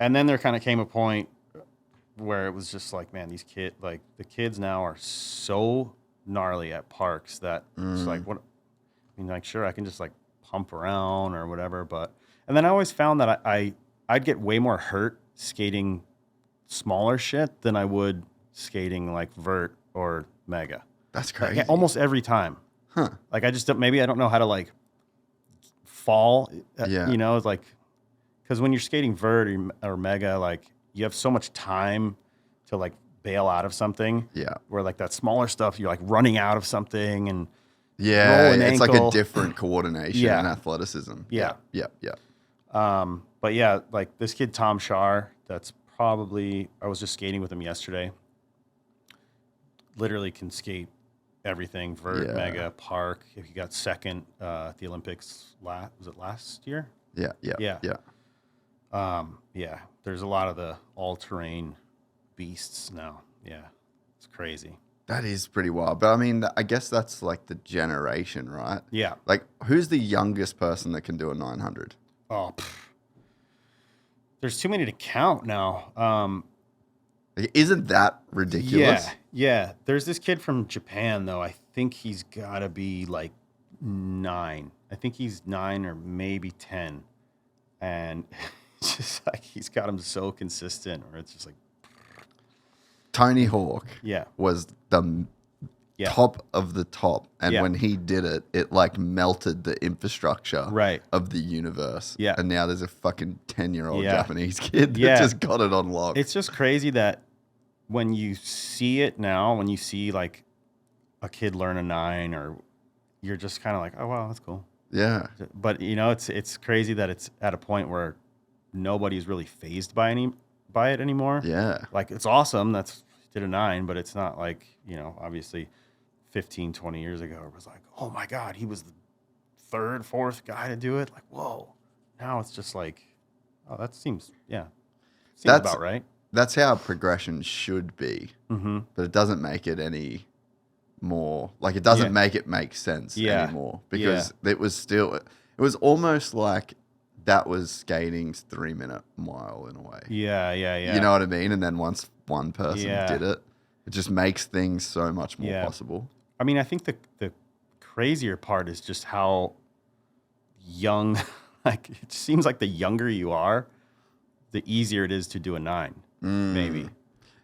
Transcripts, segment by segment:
And then there kind of came a point where it was just like, man, the kids now are so gnarly at parks that it's like, what? I mean, like, sure, I can just like pump around or whatever, and then I always found that I'd get way more hurt skating smaller shit than I would skating like vert or mega. That's crazy. Like, almost every time. Huh. Like, I don't know how to like fall. Yeah. You know, it's like, because when you're skating vert or mega, like, you have so much time to like bail out of something. Yeah. Where like that smaller stuff, you're like running out of something and yeah, roll an it's ankle. like a different coordination and athleticism. Yeah. Yeah. But yeah, like this kid Tom Shar, I was just skating with him yesterday. Literally can skate everything, vert, mega, park. If he got second at the Olympics, was it last year? Yeah. Yeah. There's a lot of the all-terrain beasts now. Yeah, it's crazy. That is pretty wild. But I mean, I guess that's like the generation, right? Yeah. Like, who's the youngest person that can do a 900? Oh, there's too many to count now. Isn't that ridiculous? Yeah. There's this kid from Japan, though. I think he's got to be like 9. I think he's 9 or maybe 10. And it's just like he's got him so consistent, or it's just like. Tony Hawk was the top of the top. And when he did it, it like melted the infrastructure of the universe. Yeah. And now there's a fucking 10-year-old Japanese kid that just got it on lock. It's just crazy that when you see it now, when you see like a kid learn a 9, or you're just kind of like, oh, wow, that's cool. Yeah. But, you know, it's crazy that it's at a point where nobody's really fazed by it anymore. Yeah. Like, it's awesome. Did a 9, but it's not like, you know, obviously 15, 20 years ago, it was like, oh my God, he was the 3rd, 4th guy to do it. Like, whoa. Now it's just like, oh, that seems about right. That's how progression should be. Mm-hmm. But it doesn't make it any more, like, it doesn't make it make sense anymore. Because it was almost like that was skating's 3-minute mile in a way. Yeah. You know what I mean? And then once one person did it, it just makes things so much more possible. I mean, I think the crazier part is just how young, like, it seems like the younger you are, the easier it is to do a 9, maybe.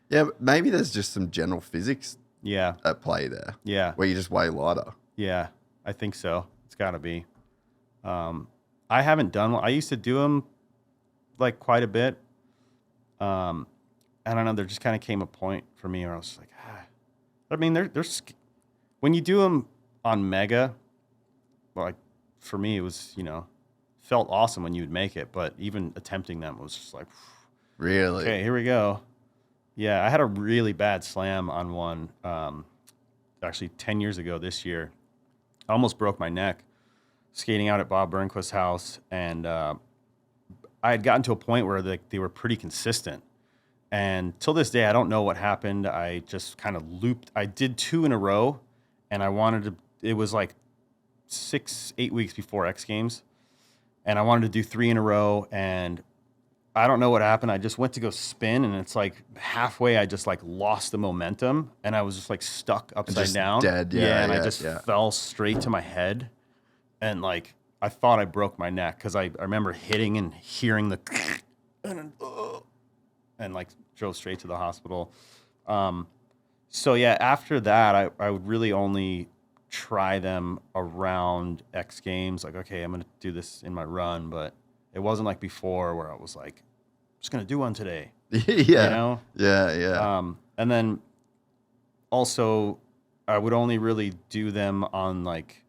Yeah, but maybe there's just some general physics at play there. Yeah. Where you're just way lighter. Yeah, I think so. It's got to be. I haven't done one. I used to do them like quite a bit. I don't know. There just kind of came a point for me where I was just like, I mean, there's when you do them on mega, like for me, it was, you know, felt awesome when you would make it, but even attempting them was just like, really? Okay, here we go. Yeah, I had a really bad slam on one, actually 10 years ago this year. I almost broke my neck skating out at Bob Burnquist's house, and I had gotten to a point where they were pretty consistent. And till this day, I don't know what happened. I just kind of looped. I did 2 in a row, and it was like 6-8 weeks before X Games, and I wanted to do 3 in a row, and I don't know what happened. I just went to go spin, and it's like halfway, I just like lost the momentum, and I was just like stuck upside down. Dead, and I just fell straight to my head, and like I thought I broke my neck because I remember hitting and hearing the and like drove straight to the hospital. So yeah, after that, I would really only try them around X Games. Like, okay, I'm going to do this in my run, but it wasn't like before where I was like, I'm just going to do one today. Yeah. You know? Yeah. And then also I would only really do them on like,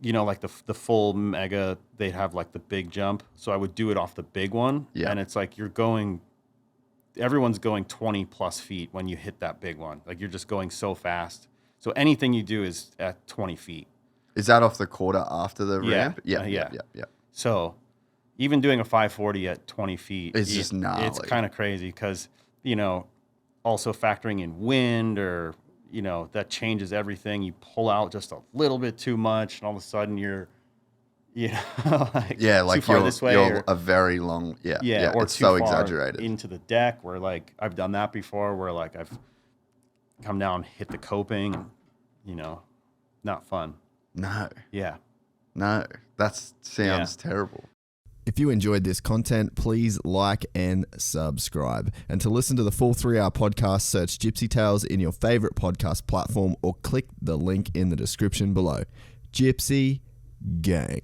you know, like the full mega, they'd have like the big jump. So I would do it off the big one. Yeah. And it's like everyone's going 20 plus feet when you hit that big one. Like, you're just going so fast. So anything you do is at 20 feet. Is that off the quarter after the ramp? Yeah. So even doing a 540 at 20 feet, it's just gnarly. It's kind of crazy because, you know, also factoring in wind or, you know, that changes everything. You pull out just a little bit too much, and all of a sudden you're like like too far this way, you're a very long, or it's too so far exaggerated into the deck. Where like I've done that before, where like I've come down, hit the coping, not fun. No. Yeah. No, that sounds terrible. If you enjoyed this content, please like and subscribe. And to listen to the full 3-hour podcast, search Gypsy Tales in your favorite podcast platform or click the link in the description below. Gypsy Gang.